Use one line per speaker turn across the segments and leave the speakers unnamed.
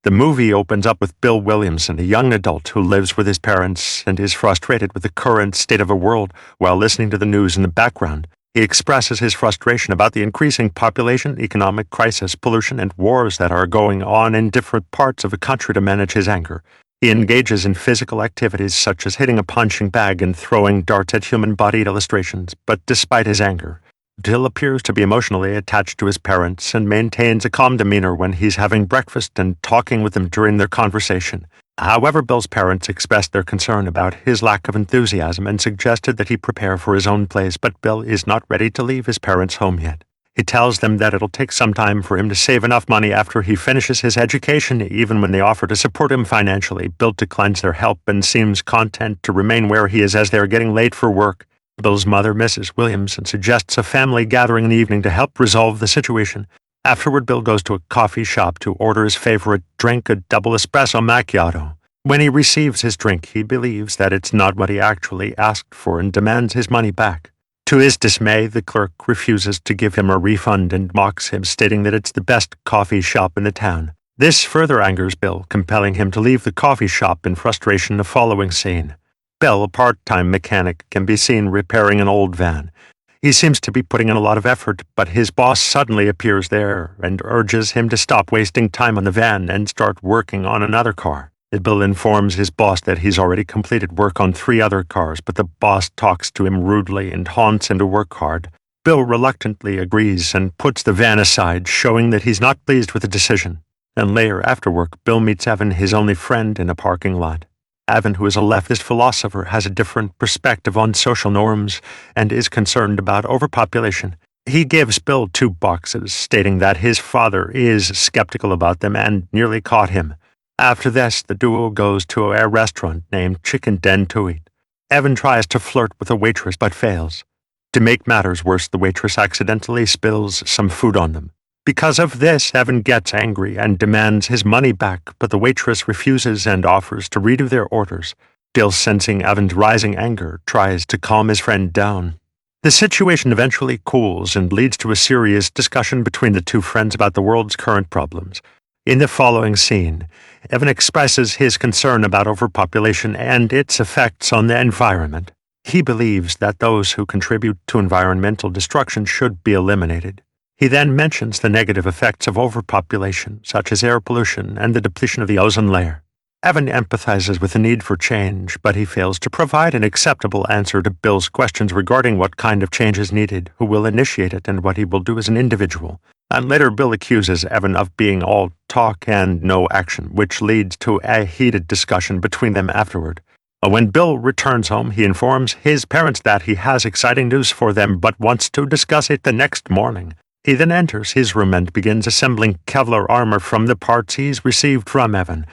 The movie opens up with Bill Williamson, a young adult who lives with his parents and is frustrated with the current state of the world while listening to the news in the background. He expresses his frustration about the increasing population, economic crisis, pollution, and wars that are going on in different parts of the country to manage his anger. He engages in physical activities such as hitting a punching bag and throwing darts at human-bodied illustrations, but despite his anger, Bill appears to be emotionally attached to his parents and maintains a calm demeanor when he's having breakfast and talking with them during their conversation. However, Bill's parents expressed their concern about his lack of enthusiasm and suggested that he prepare for his own place, but Bill is not ready to leave his parents' home yet. He tells them that it'll take some time for him to save enough money after he finishes his education. Even when they offer to support him financially, Bill declines their help and seems content to remain where he is as they are getting late for work. Bill's mother, Mrs. Williamson, suggests a family gathering in the evening to help resolve the situation. Afterward, Bill goes to a coffee shop to order his favorite drink, a double espresso macchiato. When he receives his drink, he believes that it's not what he actually asked for and demands his money back. To his dismay, the clerk refuses to give him a refund and mocks him, stating that it's the best coffee shop in the town. This further angers Bill, compelling him to leave the coffee shop. In frustration, the following scene. Bill, a part-time mechanic, can be seen repairing an old van. He seems to be putting in a lot of effort, but his boss suddenly appears there and urges him to stop wasting time on the van and start working on another car. Bill informs his boss that he's already completed work on 3 other cars, but the boss talks to him rudely and haunts him to work hard. Bill reluctantly agrees and puts the van aside, showing that he's not pleased with the decision. And later, after work, Bill meets Evan, his only friend, in a parking lot. Evan, who is a leftist philosopher, has a different perspective on social norms and is concerned about overpopulation. He gives Bill 2 boxes, stating that his father is skeptical about them and nearly caught him. After this, the duo goes to a restaurant named Chicken Den to eat. Evan tries to flirt with a waitress but fails. To make matters worse, the waitress accidentally spills some food on them. Because of this, Evan gets angry and demands his money back, but the waitress refuses and offers to redo their orders. Bill, sensing Evan's rising anger, tries to calm his friend down. The situation eventually cools and leads to a serious discussion between the 2 friends about the world's current problems. In the following scene, Evan expresses his concern about overpopulation and its effects on the environment. He believes that those who contribute to environmental destruction should be eliminated. He then mentions the negative effects of overpopulation, such as air pollution and the depletion of the ozone layer. Evan empathizes with the need for change, but he fails to provide an acceptable answer to Bill's questions regarding what kind of change is needed, who will initiate it, and what he will do as an individual. And later, Bill accuses Evan of being all talk and no action, which leads to a heated discussion between them afterward. When Bill returns home, he informs his parents that he has exciting news for them but wants to discuss it the next morning. He then enters his room and begins assembling Kevlar armor from the parts he's received from Evan.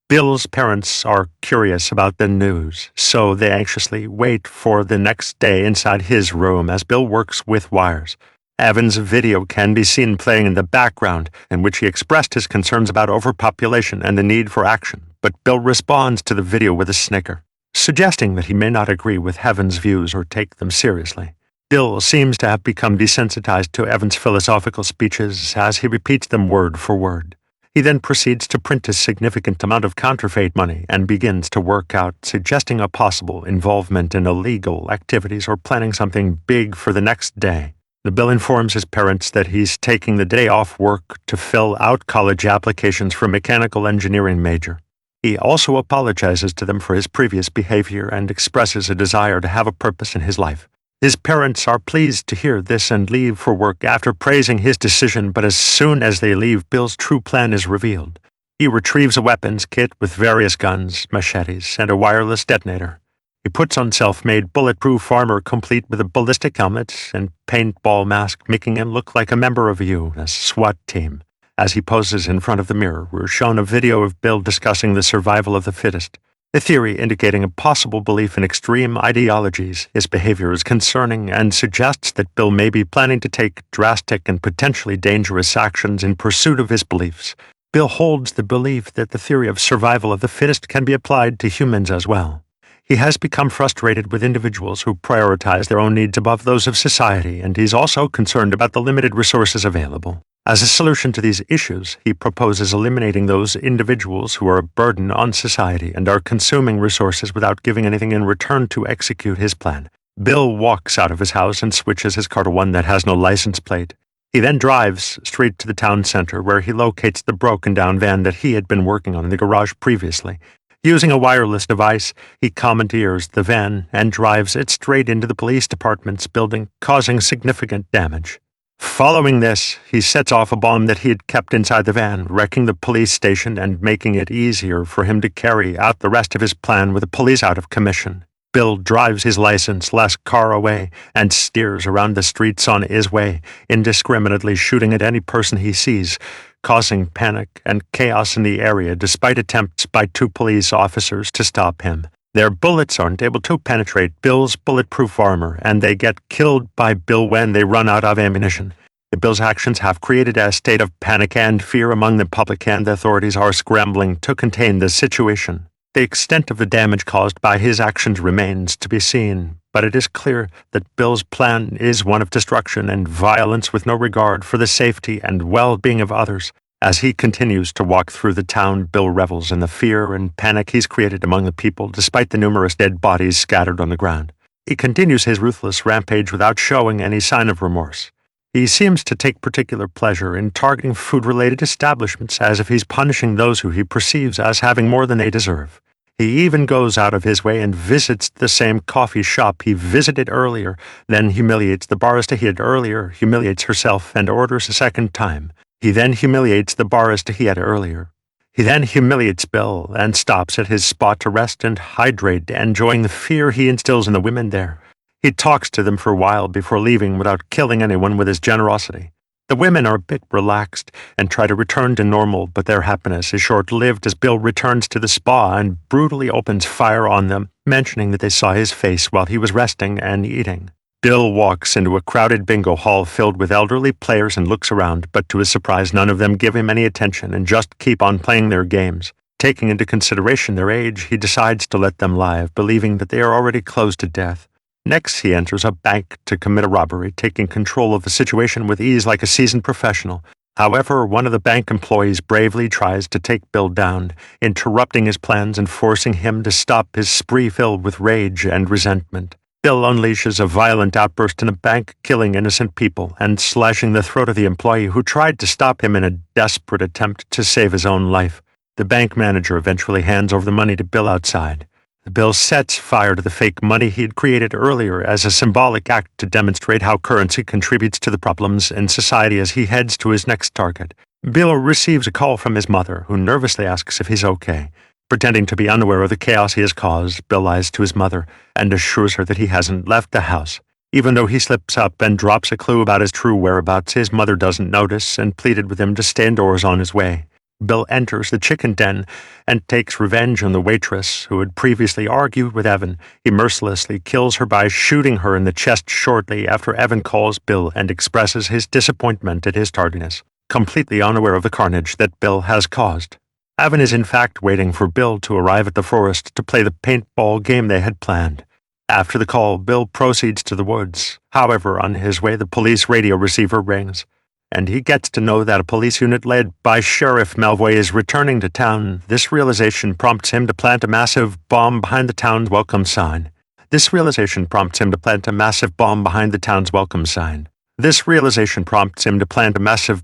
Bill's parents are curious about the news, so they anxiously wait for the next day inside his room as Bill works with wires. Evan's video can be seen playing in the background, in which he expressed his concerns about overpopulation and the need for action, but Bill responds to the video with a snicker, suggesting that he may not agree with Evan's views or take them seriously. Bill seems to have become desensitized to Evan's philosophical speeches as he repeats them word for word. He then proceeds to print a significant amount of counterfeit money and begins to work out, suggesting a possible involvement in illegal activities or planning something big for the next day. Bill informs his parents that he's taking the day off work to fill out college applications for a mechanical engineering major. He also apologizes to them for his previous behavior and expresses a desire to have a purpose in his life. His parents are pleased to hear this and leave for work after praising his decision, but as soon as they leave, Bill's true plan is revealed. He retrieves a weapons kit with various guns, machetes, and a wireless detonator. He puts on self-made bulletproof armor complete with a ballistic helmet and paintball mask, making him look like a member of a SWAT team. As he poses in front of the mirror, we're shown a video of Bill discussing the survival of the fittest, a theory indicating a possible belief in extreme ideologies. His behavior is concerning and suggests that Bill may be planning to take drastic and potentially dangerous actions in pursuit of his beliefs. Bill holds the belief that the theory of survival of the fittest can be applied to humans as well. He has become frustrated with individuals who prioritize their own needs above those of society, and he's also concerned about the limited resources available. As a solution to these issues, he proposes eliminating those individuals who are a burden on society and are consuming resources without giving anything in return to execute his plan. Bill walks out of his house and switches his car to one that has no license plate. He then drives straight to the town center, where he locates the broken-down van that he had been working on in the garage previously. Using a wireless device, he commandeers the van and drives it straight into the police department's building, causing significant damage. Following this, he sets off a bomb that he had kept inside the van, wrecking the police station and making it easier for him to carry out the rest of his plan with the police out of commission. Bill drives his license-less car away and steers around the streets on his way, indiscriminately shooting at any person he sees, causing panic and chaos in the area despite attempts by 2 police officers to stop him. Their bullets aren't able to penetrate Bill's bulletproof armor, and they get killed by Bill when they run out of ammunition. Bill's actions have created a state of panic and fear among the public, and the authorities are scrambling to contain the situation. The extent of the damage caused by his actions remains to be seen, but it is clear that Bill's plan is one of destruction and violence with no regard for the safety and well-being of others. As he continues to walk through the town, Bill revels in the fear and panic he's created among the people, despite the numerous dead bodies scattered on the ground. He continues his ruthless rampage without showing any sign of remorse. He seems to take particular pleasure in targeting food-related establishments, as if he's punishing those who he perceives as having more than they deserve. He even goes out of his way and visits the same coffee shop he visited earlier, then humiliates the barista he had earlier, humiliates herself, and orders a second time. He then humiliates the barista he had earlier. He then humiliates Bill and stops at his spot to rest and hydrate, enjoying the fear he instills in the women there. He talks to them for a while before leaving without killing anyone with his generosity. The women are a bit relaxed and try to return to normal, but their happiness is short-lived as Bill returns to the spa and brutally opens fire on them, mentioning that they saw his face while he was resting and eating. Bill walks into a crowded bingo hall filled with elderly players and looks around, but to his surprise none of them give him any attention and just keep on playing their games. Taking into consideration their age, he decides to let them live, believing that they are already close to death. Next, he enters a bank to commit a robbery, taking control of the situation with ease like a seasoned professional. However, one of the bank employees bravely tries to take Bill down, interrupting his plans and forcing him to stop his spree filled with rage and resentment. Bill unleashes a violent outburst in a bank, killing innocent people and slashing the throat of the employee who tried to stop him in a desperate attempt to save his own life. The bank manager eventually hands over the money to Bill outside. Bill sets fire to the fake money he had created earlier as a symbolic act to demonstrate how currency contributes to the problems in society as he heads to his next target. Bill receives a call from his mother, who nervously asks if he's okay. Pretending to be unaware of the chaos he has caused, Bill lies to his mother and assures her that he hasn't left the house. Even though he slips up and drops a clue about his true whereabouts, his mother doesn't notice and pleaded with him to stay indoors on his way. Bill enters the chicken den and takes revenge on the waitress who had previously argued with Evan. He mercilessly kills her by shooting her in the chest shortly after Evan calls Bill and expresses his disappointment at his tardiness, completely unaware of the carnage that Bill has caused. Evan is in fact waiting for Bill to arrive at the forest to play the paintball game they had planned. After the call, Bill proceeds to the woods. However, on his way, the police radio receiver rings, and he gets to know that a police unit led by Sheriff Malvoy is returning to town. This realization prompts him to plant a massive bomb behind the town's welcome sign. This realization prompts him to plant a massive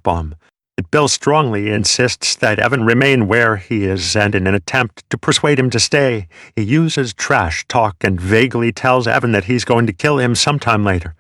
bomb. But Bill strongly insists that Evan remain where he is, and in an attempt to persuade him to stay, he uses trash talk and vaguely tells Evan that he's going to kill him sometime later.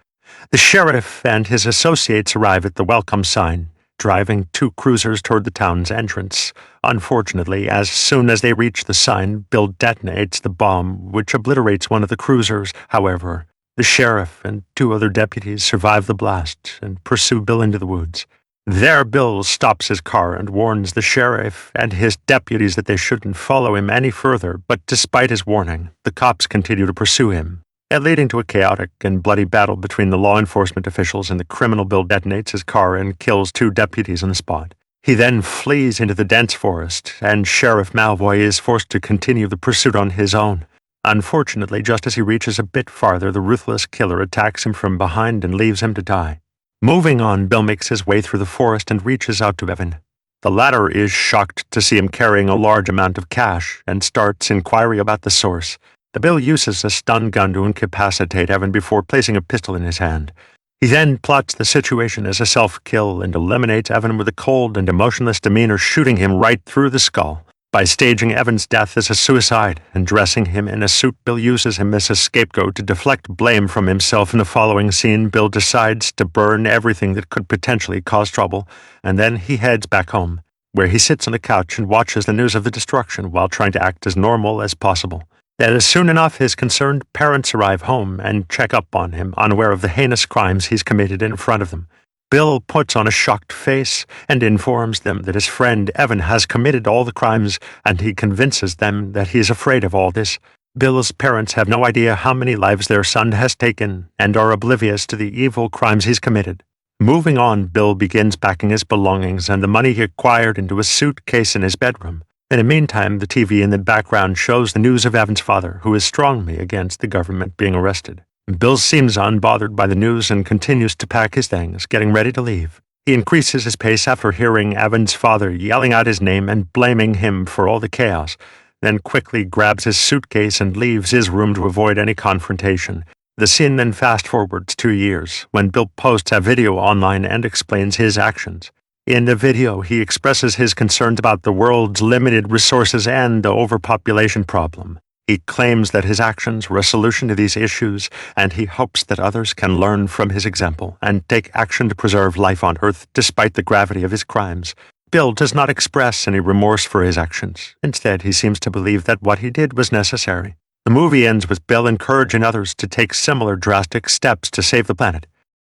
The sheriff and his associates arrive at the welcome sign, driving 2 cruisers toward the town's entrance. Unfortunately, as soon as they reach the sign, Bill detonates the bomb, which obliterates one of the cruisers. However, the sheriff and 2 other deputies survive the blast and pursue Bill into the woods. There, Bill stops his car and warns the sheriff and his deputies that they shouldn't follow him any further, but despite his warning, the cops continue to pursue him, leading to a chaotic and bloody battle between the law enforcement officials and the criminal. Bill detonates his car and kills 2 deputies on the spot. He then flees into the dense forest, and Sheriff Malvoy is forced to continue the pursuit on his own. Unfortunately, just as he reaches a bit farther, the ruthless killer attacks him from behind and leaves him to die. Moving on, Bill makes his way through the forest and reaches out to Evan. The latter is shocked to see him carrying a large amount of cash and starts inquiry about the source. Bill uses a stun gun to incapacitate Evan before placing a pistol in his hand. He then plots the situation as a self-kill and eliminates Evan with a cold and emotionless demeanor, shooting him right through the skull. By staging Evan's death as a suicide and dressing him in a suit, Bill uses him as a scapegoat to deflect blame from himself. In the following scene, Bill decides to burn everything that could potentially cause trouble, and then he heads back home, where he sits on a couch and watches the news of the destruction while trying to act as normal as possible. That is soon enough, his concerned parents arrive home and check up on him, unaware of the heinous crimes he's committed in front of them. Bill puts on a shocked face and informs them that his friend Evan has committed all the crimes, and he convinces them that he is afraid of all this. Bill's parents have no idea how many lives their son has taken and are oblivious to the evil crimes he's committed. Moving on, Bill begins packing his belongings and the money he acquired into a suitcase in his bedroom. In the meantime, the TV in the background shows the news of Evan's father, who is strongly against the government being arrested. Bill seems unbothered by the news and continues to pack his things, getting ready to leave. He increases his pace after hearing Evan's father yelling out his name and blaming him for all the chaos, then quickly grabs his suitcase and leaves his room to avoid any confrontation. The scene then fast-forwards 2 years, when Bill posts a video online and explains his actions. In the video, he expresses his concerns about the world's limited resources and the overpopulation problem. He claims that his actions were a solution to these issues, and he hopes that others can learn from his example and take action to preserve life on Earth despite the gravity of his crimes. Bill does not express any remorse for his actions. Instead, he seems to believe that what he did was necessary. The movie ends with Bill encouraging others to take similar drastic steps to save the planet.